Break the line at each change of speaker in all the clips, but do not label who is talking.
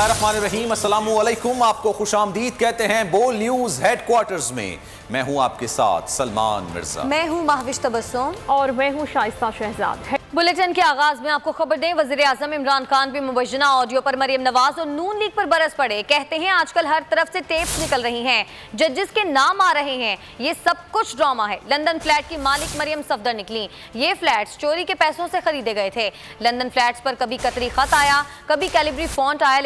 बिस्मिल्लाहिर्रहमानिर्रहीम, अस्सलामु अलैकुम। आपको खुशामदीद कहते हैं बोल न्यूज हेडक्वार्टर्स में। मैं हूं आपके साथ सलमान मिर्जा।
मैं हूं महविश तबस्सुम
और मैं हूं शाइस्ता शहजाद।
बुलेटिन के आगाज में आपको खबर दें, वजीर आजम इमरान खान भी मुबैना ऑडियो पर मरियम नवाज और नून लीग पर बरस पड़े। कहते हैं आजकल हर तरफ से टेप्स निकल रही हैं, जजेस के नाम आ रहे हैं, ये सब कुछ ड्रामा है। लंदन फ्लैट की मालिक मरियम सफदर निकली। ये फ्लैट्स चोरी के पैसों से खरीदे गए थे। लंदन फ्लैट्स पर कभी कतरी खत आया, कभी कैलिब्री फॉन्ट आया,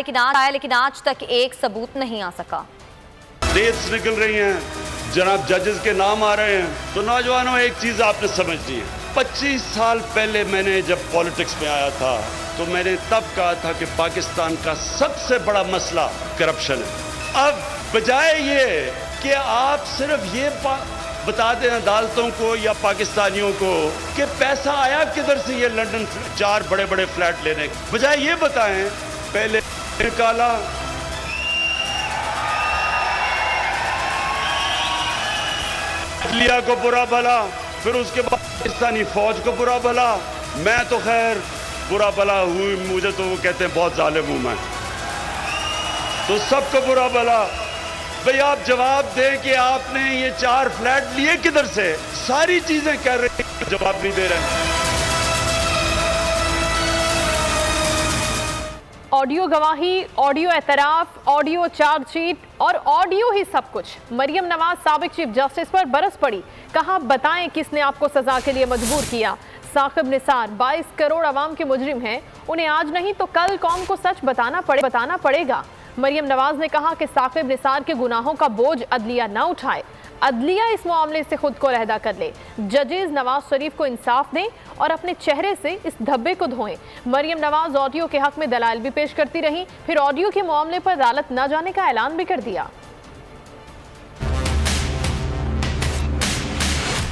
लेकिन आज तक एक सबूत नहीं आ सका।
डेट्स निकल रही हैं, जनाब जजेस के नाम आ रहे हैं। तो नौजवानों, एक चीज आपने समझनी है, 25 साल पहले मैंने जब पॉलिटिक्स में आया था तो मैंने तब कहा था कि पाकिस्तान का सबसे बड़ा मसला करप्शन है। अब बजाय ये कि आप सिर्फ ये बता दें अदालतों को या पाकिस्तानियों को कि पैसा आया किधर से ये लंदन 4 बड़े बड़े फ्लैट लेने, बजाय ये बताएं पहले निकाला लिया को बुरा भला, फिर उसके बाद पाकिस्तानी फौज को बुरा भला। मैं तो खैर बुरा भला हुई, मुझे तो वो कहते हैं बहुत जालिम हूं मैं, तो सबको बुरा भला। भाई आप जवाब दें कि आपने ये 4 फ्लैट लिए किधर से। सारी चीजें कर रहे हैं, जवाब नहीं दे रहे।
ऑडियो गवाही, ऑडियो एतराफ, ऑडियो चार्जशीट और ऑडियो ही सब कुछ। मरियम नवाज साबिक चीफ जस्टिस पर बरस पड़ी। कहा बताएं किसने आपको सजा के लिए मजबूर किया। साकिब निसार 22 करोड़ अवाम के मुजरिम हैं, उन्हें आज नहीं तो कल कौम को सच बताना पड़ेगा। मरियम नवाज ने कहा कि साकिब निसार के गुनाहों का बोझ अदलिया न उठाए, अदलिया इस मामले से खुद को अलहदा कर ले। जजेस नवाज शरीफ को इंसाफ दें और अपने चेहरे से इस धब्बे को धोएं। मरियम नवाज ऑडियो के हक में दलाइल भी पेश करती रही, फिर ऑडियो के मामले पर अदालत न जाने का ऐलान भी कर दिया।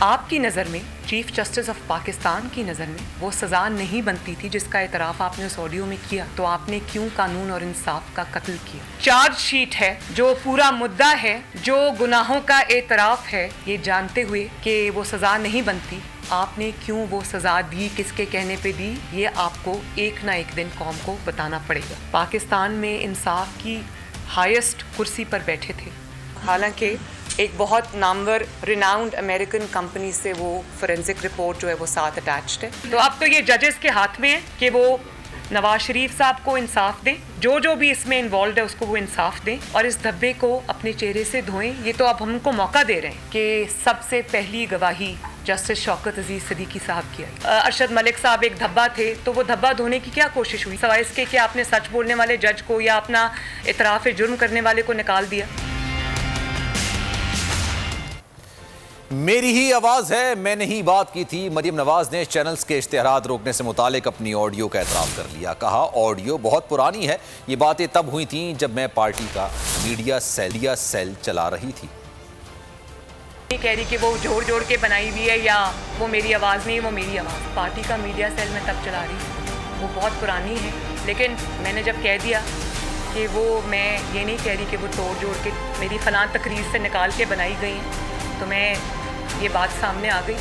आपकी नज़र में, चीफ जस्टिस ऑफ पाकिस्तान की नज़र में वो सज़ा नहीं बनती थी जिसका एतराफ़ आपने उस ऑडियो में किया, तो आपने क्यों कानून और इंसाफ का कत्ल किया। चार्जशीट है, जो पूरा मुद्दा है, जो गुनाहों का एतराफ़ है, ये जानते हुए कि वो सज़ा नहीं बनती, आपने क्यों वो सज़ा दी, किसके कहने पे दी, ये आपको एक ना एक दिन कौम को बताना पड़ेगा। पाकिस्तान में इंसाफ की हाईएस्ट कुर्सी पर बैठे थे, हालांकि एक बहुत नामवर रिनाउंड अमेरिकन कंपनी से वो फोरेंसिक रिपोर्ट जो है वो साथ अटैच्ड है। तो अब तो ये जजेस के हाथ में है कि वो नवाज शरीफ साहब को इंसाफ दें, जो भी इसमें इन्वॉल्व है उसको वो इंसाफ दें और इस धब्बे को अपने चेहरे से धोएं। ये तो अब हमको मौका दे रहे हैं कि सबसे पहली गवाही जस्टिस शौकत अजीज सिद्दीकी साहब की आई। अरशद मलिक साहब एक धब्बा थे, तो वो धब्बा धोने की क्या कोशिश हुई, सवाए इसके कि आपने सच बोलने वाले जज को या अपना इतराफ़ जुर्म करने वाले को निकाल दिया।
मेरी ही आवाज है, मैंने ही बात की थी। मरियम नवाज ने चैनल्स के इश्तिहारात रोकने से मुतालिक अपनी ऑडियो का एतराफ़ कर लिया। कहा ऑडियो बहुत पुरानी है, ये बातें तब हुई थी जब मैं पार्टी का मीडिया सेल चला रही थी।
नहीं कह रही कि वो जोड़ के बनाई हुई है या वो मेरी आवाज़ नहीं, वो मेरी आवाज़ पार्टी का मीडिया सेल में तब चला रही थी, वो बहुत पुरानी है। लेकिन मैंने जब कह दिया कि वो, मैं ये नहीं कह रही कि वो जोड़ के मेरी फलां तकरीर से निकाल के बनाई गई हैं, तो मैं ये बात सामने आ गई।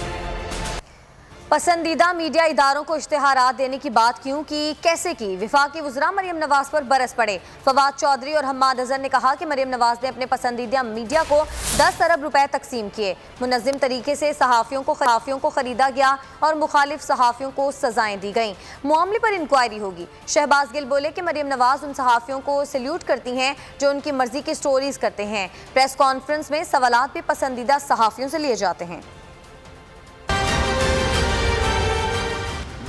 पसंदीदा मीडिया इदारों को इश्तिहारात देने की बात क्यों की, कैसे की। विफाकी वज़रा मरियम नवाज पर बरस पड़े। फवाद चौधरी और हम्माद अजहर ने कहा कि मरियम नवाज ने अपने पसंदीदा मीडिया को 10 अरब रुपए तकसीम किए। मुनज़्ज़म तरीके से सहाफ़ियों को खरीदा गया और मुखालिफ सहाफ़ियों को सजाएं दी गईं। मामले पर इंक्वायरी होगी। शहबाज गिल बोले कि मरियम नवाज उन सहाफ़ियों को सल्यूट करती हैं जो उनकी मर्जी की स्टोरीज करते हैं। प्रेस कॉन्फ्रेंस में सवालात भी पसंदीदा सहाफ़ियों से लिए जाते हैं।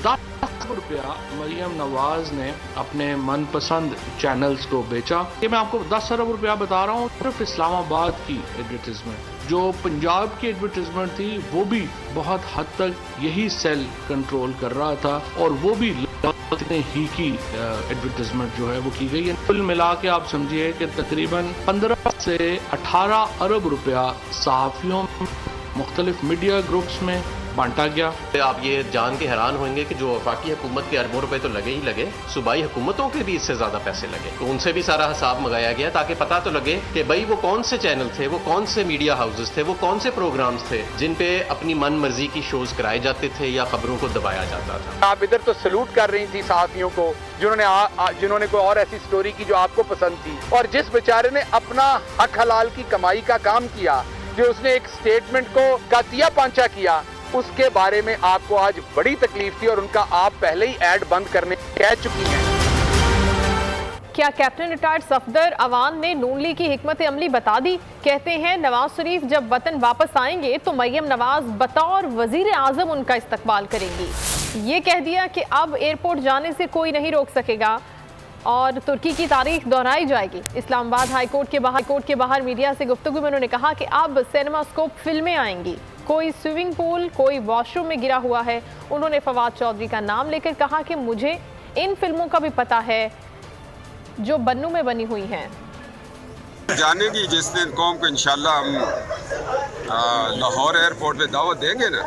10 रुपया मरियम नवाज ने अपने मनपसंद चैनल्स को बेचा। ये मैं आपको 10 अरब रुपया बता रहा हूँ सिर्फ इस्लामाबाद की एडवर्टीजमेंट। जो पंजाब की एडवर्टीजमेंट थी वो भी बहुत हद तक यही सेल कंट्रोल कर रहा था और वो भी ही की एडवर्टीजमेंट जो है वो की गई है। कुल मिला के आप समझिए कि तकरीबन 15 से 18 अरब रुपया सहाफ़ियों, मुख्तलिफ मीडिया ग्रुप्स में बांटा गया।
आप ये जान के हैरान होंगे कि जो वफाकी हुकूमत के अरबों रुपए तो लगे ही लगे, सूबाई हुकूमतों के भी इससे ज्यादा पैसे लगे, तो उनसे भी सारा हिसाब मंगाया गया ताकि पता तो लगे कि भाई वो कौन से चैनल थे, वो कौन से मीडिया हाउसेस थे, वो कौन से प्रोग्राम्स थे जिन पे अपनी मन मर्जी की शोज कराए जाते थे या खबरों को दबाया जाता था।
आप इधर तो सलूट कर रही थी सहाफियों को जिन्होंने कोई और ऐसी स्टोरी की जो आपको पसंद थी, और जिस बेचारे ने अपना हक हलाल की कमाई का काम किया, जो उसने एक स्टेटमेंट को कातिया पांचा किया, उसके बारे में आपको आज बड़ी तकलीफ थी और उनका आप पहले ही ऐड बंद करने कह चुकी हैं।
क्या कैप्टन रिटायर्ड सफदर अवान ने नून लीग की हिकमत अमली बता दी? कहते हैं नवाज शरीफ जब वतन वापस आएंगे तो मरियम नवाज बतौर वजीर आजम उनका इस्तकबाल करेंगी। ये कह दिया कि अब एयरपोर्ट जाने से कोई नहीं रोक सकेगा और तुर्की की तारीख दोहराई जाएगी। इस्लामाबाद हाईकोर्ट के बाहर मीडिया से गुफ्तगू में उन्होंने कहा कि अब सिनेमास्कोप फिल्में आएंगी, कोई स्विमिंग पूल, कोई वॉशरूम में गिरा हुआ है। उन्होंने फवाद चौधरी का नाम लेकर कहा कि मुझे इन फिल्मों का भी पता है जो बन्नू में बनी हुई हैं।
जानेगी जिस दिन कौम को इंशाल्लाह हम लाहौर एयरपोर्ट पे दावत देंगे ना,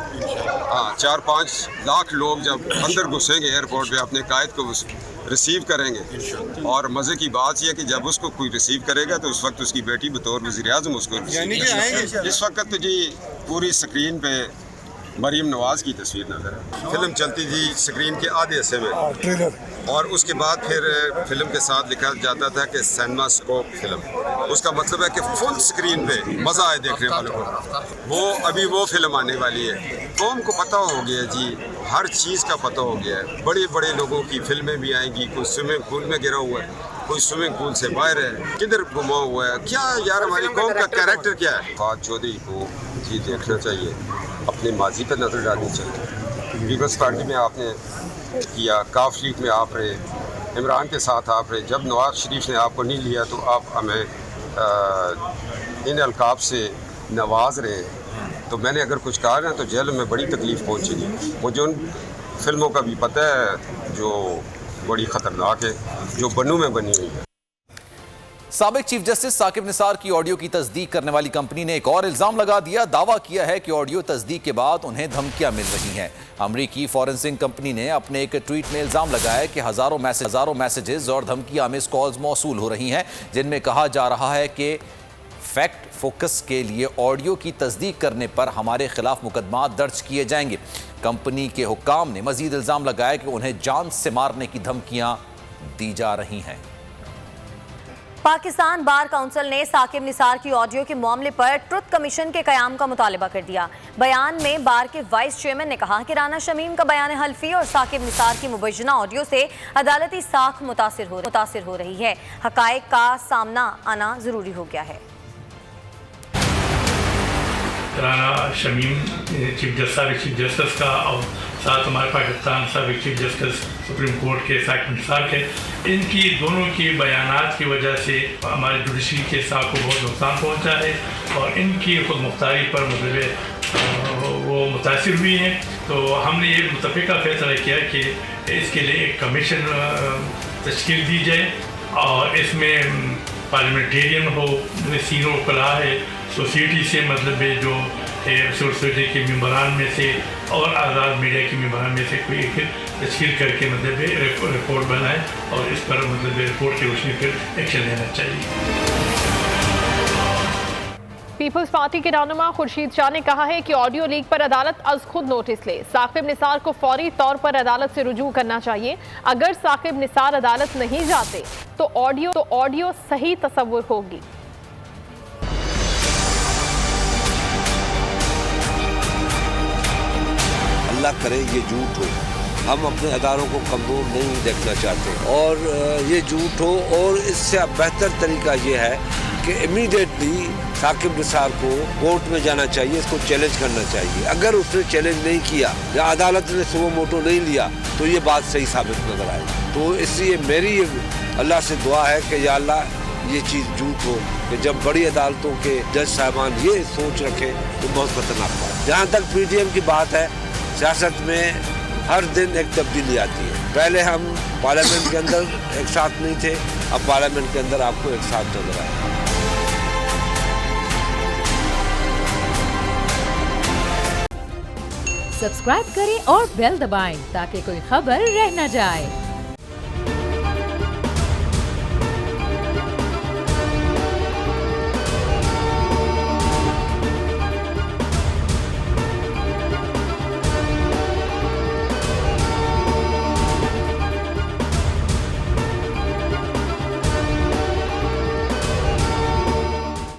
4-5 लाख लोग जब अंदर घुसेंगे एयरपोर्ट पे, अपने कायद को रिसीव करेंगे। और मज़े की बात यह है कि जब उसको कोई रिसीव करेगा तो उस वक्त उसकी बेटी बतौर वज़ीर आज़म उसको रिसीव करेगी। इस वक्त तो जी पूरी स्क्रीन पे मरियम नवाज की तस्वीर नजर है। फिल्म चलती थी स्क्रीन के आधे हिस्से में, और उसके बाद फिर फिल्म के साथ लिखा जाता था कि सिनेमास्कोप फिल्म। उसका मतलब है कि फुल स्क्रीन पे मज़ा आए देखने वालों को। वो अभी वो फिल्म आने वाली है। कौम को पता हो गया जी, हर चीज़ का पता हो गया है। बड़े बड़े लोगों की फिल्में भी आएंगी। कोई स्विमिंग पूल में गिरा हुआ है, कोई स्विमिंग पूल से बाहर है, किधर गुमा हुआ है, क्या यार हमारी कौम का कैरेक्टर क्या है। फवाद चौधरी को जी देखना चाहिए, अपने माजी पर नजर डालनी चाहिए। पीपल्स पार्टी में आपने किया, काफ लीग में आप रहे, इमरान के साथ आप रहे। जब नवाज शरीफ ने आपको नहीं लिया तो आप हमें इन अलकाब से नवाज रहे। तो मैंने अगर कुछ कहा ना तो जेल में बड़ी तकलीफ पहुंचेगी। मुझे उन फिल्मों का भी पता है जो बड़ी ख़तरनाक है, जो बन्नू में बनी हुई है।
साबिक चीफ जस्टिस साकिब निसार की ऑडियो की तस्दीक करने वाली कंपनी ने एक और इल्जाम लगा दिया। दावा किया है कि ऑडियो तस्दीक के बाद उन्हें धमकियां मिल रही हैं। अमरीकी फॉरेंसिक कंपनी ने अपने एक ट्वीट में इल्जाम लगाया कि हजारों मैसेजेस और धमकियां मिस कॉल्स मौसूल हो रही हैं, जिनमें कहा जा रहा है कि फैक्ट फोकस के लिए ऑडियो की तस्दीक करने पर हमारे खिलाफ मुकदमा दर्ज किए जाएंगे। कंपनी के हुक्काम ने मजीद इल्जाम लगाया कि उन्हें जान से मारने की धमकियां दी जा रही हैं।
पाकिस्तान बार काउंसिल ने साकिब निसार की ऑडियो के मामले पर ट्रुथ कमीशन के कयाम का मुतालबा कर दिया। बयान में बार के वाइस चेयरमैन ने कहा कि राना शमीम का बयान हल्फी और साकिब निसार की मुबैना ऑडियो से अदालती साख मुतासिर हो रही है। हकायक का सामना आना जरूरी हो गया है।
राना शमीम साबिक चीफ जस्टिस का और साथ हमारे पाकिस्तान साबिक चीफ जस्टिस सुप्रीम कोर्ट के साकिब निसार के, इनकी दोनों की बयानात की वजह से हमारे जुडिशरी के साथ को बहुत नुकसान पहुंचा है और इनकी खुद मुख्तारी पर मतलब वो मुतासिर हुई हैं। तो हमने ये मुतफ़िका फैसला किया कि इसके लिए एक कमीशन तश्कील दी जाए और इसमें पार्लियामेंटेरियन हो, सीनो कला है, सोसाइटी से मतलब जो सोसाइटी के मेम्बरान में से और आज़ाद मीडिया के मेम्बरान में से कोई एक तश्कील करके मतलब रिपोर्ट बनाए और इस पर मतलब रिपोर्ट की रोशनी पर एक्शन लेना चाहिए।
पीपल्स पार्टी के रहनुमा खुर्शीद शाह ने कहा है कि ऑडियो लीक पर अदालत अज खुद नोटिस ले। साकिब निसार को फौरी तौर पर अदालत से रुजू करना चाहिए। अगर साकिब निसार अदालत नहीं जाते तो ऑडियो सही तस्वुर होगी।
अल्लाह करे ये झूठ हो, हम अपने अदारों को कमज़ोर नहीं देखना चाहते और ये झूठ हो। और इससे बेहतर तरीका ये है कि इमीडिएटली साकिब निसार को कोर्ट में जाना चाहिए, इसको चैलेंज करना चाहिए। अगर उसने चैलेंज नहीं किया या अदालत ने सुओ मोटो नहीं लिया तो ये बात सही साबित नजर आए। तो इसलिए मेरी अल्लाह से दुआ है कि या अल्लाह ये चीज़ झूठ हो कि जब बड़ी अदालतों के जज साहबान ये सोच रखें तो बहुत खतरनाक बात। जहाँ तक PTM की बात है, सियासत में हर दिन एक तब्दीली आती है। पहले हम पार्लियामेंट के अंदर एक साथ नहीं थे, अब पार्लियामेंट के अंदर आपको एक साथ नजर आए।
सब्सक्राइब करें और बेल दबाएं ताकि कोई खबर रह न जाए।